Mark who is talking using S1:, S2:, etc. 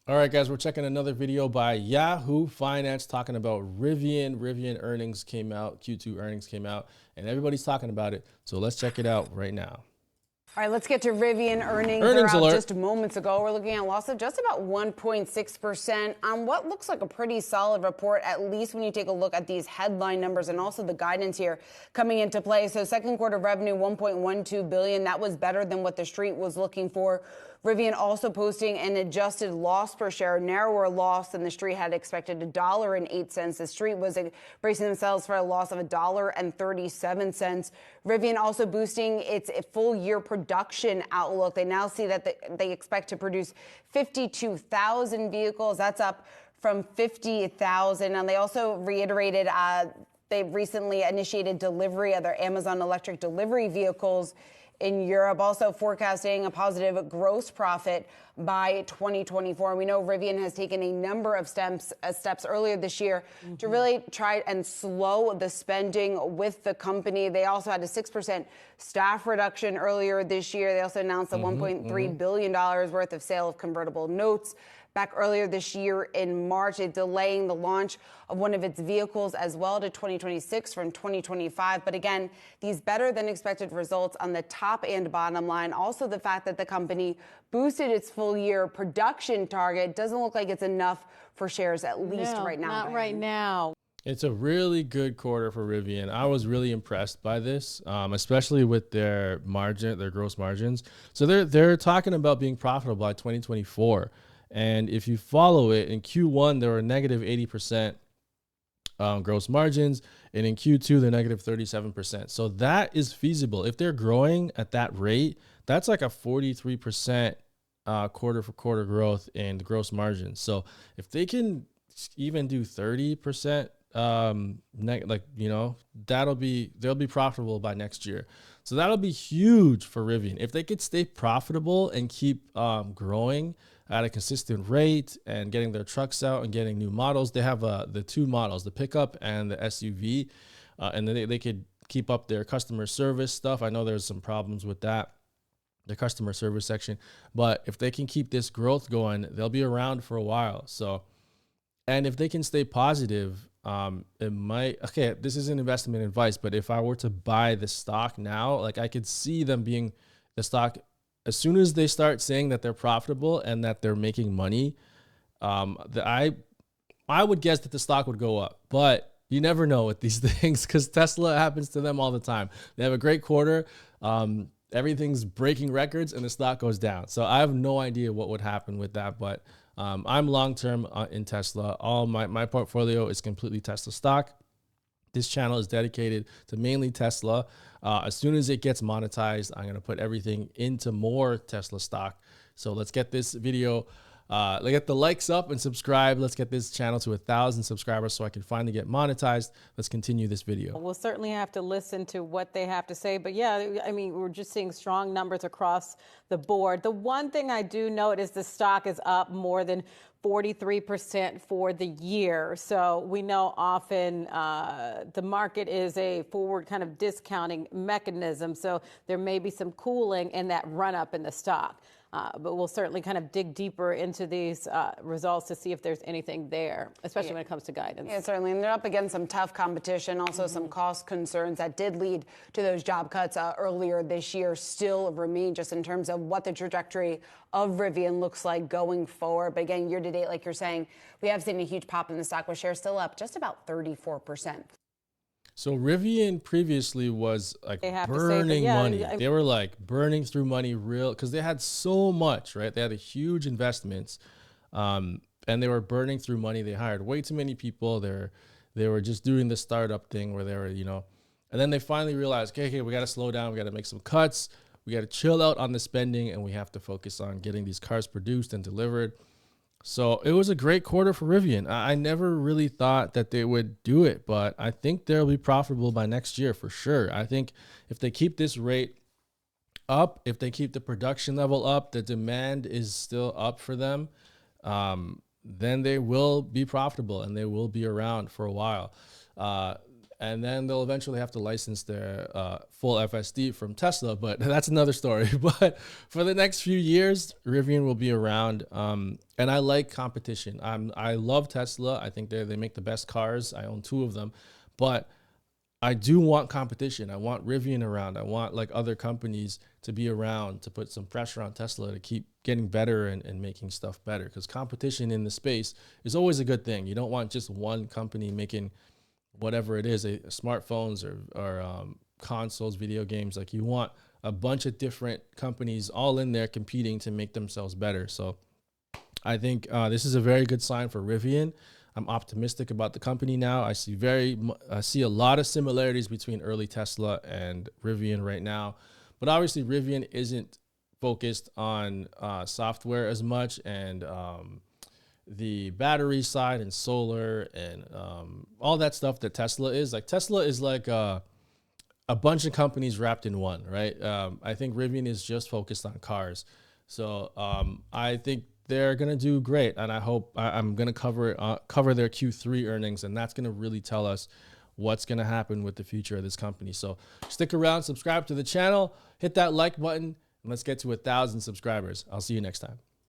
S1: All right, guys, we're checking another video by Yahoo Finance talking about Rivian. Rivian earnings came out, Q2 earnings came out, and everybody's talking about it. So let's check it out right now.
S2: All right, let's get to Rivian earnings.
S1: Earnings
S2: They're out
S1: alert.
S2: just moments ago. We're looking at a loss of just about 1.6% on what looks like a pretty solid report, at least when you take a look at these headline numbers and also the guidance here coming into play. So second quarter revenue, $1.12 billion. That was better than what the street was looking for. Rivian also posting an adjusted loss per share, narrower loss than the street had expected, $1.08. The street was bracing themselves for a loss of $1.37. Rivian also boosting its full year production outlook. They now see that they expect to produce 52,000 vehicles. That's up from 50,000. And they also reiterated they recently initiated delivery of their Amazon electric delivery vehicles in Europe, also forecasting a positive gross profit by 2024. We know Rivian has taken a number of steps earlier this year to really try and slow the spending with the company. They also had a 6% staff reduction earlier this year. They also announced a $1.3 billion worth of sale of convertible notes. Back earlier this year in March, they're delaying the launch of one of its vehicles as well to 2026 from 2025. But again, these better than expected results on the top and bottom line. Also, the fact that the company boosted its full year production target doesn't look like it's enough for shares, at least right now.
S3: Not right now.
S1: It's a really good quarter for Rivian. I was really impressed by this, especially with their margin, their gross margins. So they're talking about being profitable by 2024. And if you follow it, in Q1, there were negative 80% gross margins. And in Q2, they're negative 37%. So that is feasible. If they're growing at that rate, that's like a 43% quarter for quarter growth in the gross margins. So if they can even do 30%, they'll be profitable by next year. So that'll be huge for Rivian. If they could stay profitable and keep growing at a consistent rate and getting their trucks out and getting new models. They have the two models, the pickup and the SUV, and then they could keep up their customer service stuff. I know there's some problems with that, the customer service section, but if they can keep this growth going, they'll be around for a while. So, and if they can stay positive, it might, okay, this isn't investment advice, but if I were to buy the stock now, like I could see them being the stock as soon as they start saying that they're profitable and that they're making money, I would guess that the stock would go up. But you never know with these things because Tesla happens to them all the time. They have a great quarter. Everything's breaking records and the stock goes down. So I have no idea what would happen with that. But I'm long-term in Tesla. All my portfolio is completely Tesla stock. This channel is dedicated to mainly Tesla. As soon as it gets monetized, I'm going to put everything into more Tesla stock. So let's get this video, let's get the likes up and subscribe. Let's get this channel to 1,000 subscribers so I can finally get monetized. Let's continue this video.
S3: We'll certainly have to listen to what they have to say. But yeah, I mean, we're just seeing strong numbers across the board. The one thing I do note is the stock is up more than 43% for the year. So we know often the market is a forward kind of discounting mechanism. So there may be some cooling in that run up in the stock. But we'll certainly kind of dig deeper into these results to see if there's anything there, especially when it comes to guidance.
S2: Yeah, certainly. And they're up against some tough competition, also some cost concerns that did lead to those job cuts earlier this year still remain just in terms of what the trajectory of Rivian looks like going forward. But again, year to date, like you're saying, we have seen a huge pop in the stock with shares still up just about 34%.
S1: So Rivian previously was like burning money. They were like burning through money because they had so much, right? They had a huge investments and they were burning through money. They hired way too many people. They were just doing the startup thing where they were, and then they finally realized, okay, we got to slow down. We got to make some cuts. We got to chill out on the spending and we have to focus on getting these cars produced and delivered. So it was a great quarter for Rivian. I never really thought that they would do it, but I think they'll be profitable by next year for sure. I think if they keep this rate up, if they keep the production level up, the demand is still up for them, then they will be profitable and they will be around for a while. and then they'll eventually have to license their full FSD from Tesla, but that's another story. But for the next few years, Rivian will be around, and I like competition. I love Tesla. I think they make the best cars. I own 2 of them, but I do want competition. I want Rivian around. I want like other companies to be around to put some pressure on Tesla to keep getting better and making stuff better, because competition in the space is always a good thing. You don't want just one company making whatever it is, smartphones or consoles, video games. Like, you want a bunch of different companies all in there competing to make themselves better. So I think this is a very good sign for Rivian. I'm optimistic about the company now. I see a lot of similarities between early Tesla and Rivian right now, but obviously Rivian isn't focused on software as much, and the battery side and solar and all that stuff that Tesla is. Like, Tesla is like a bunch of companies wrapped in one, right? I think Rivian is just focused on cars. So I think they're going to do great, and I hope I'm going to cover their Q3 earnings, and that's going to really tell us what's going to happen with the future of this company. So stick around, subscribe to the channel, hit that like button, and let's get to 1,000 subscribers. I'll see you next time.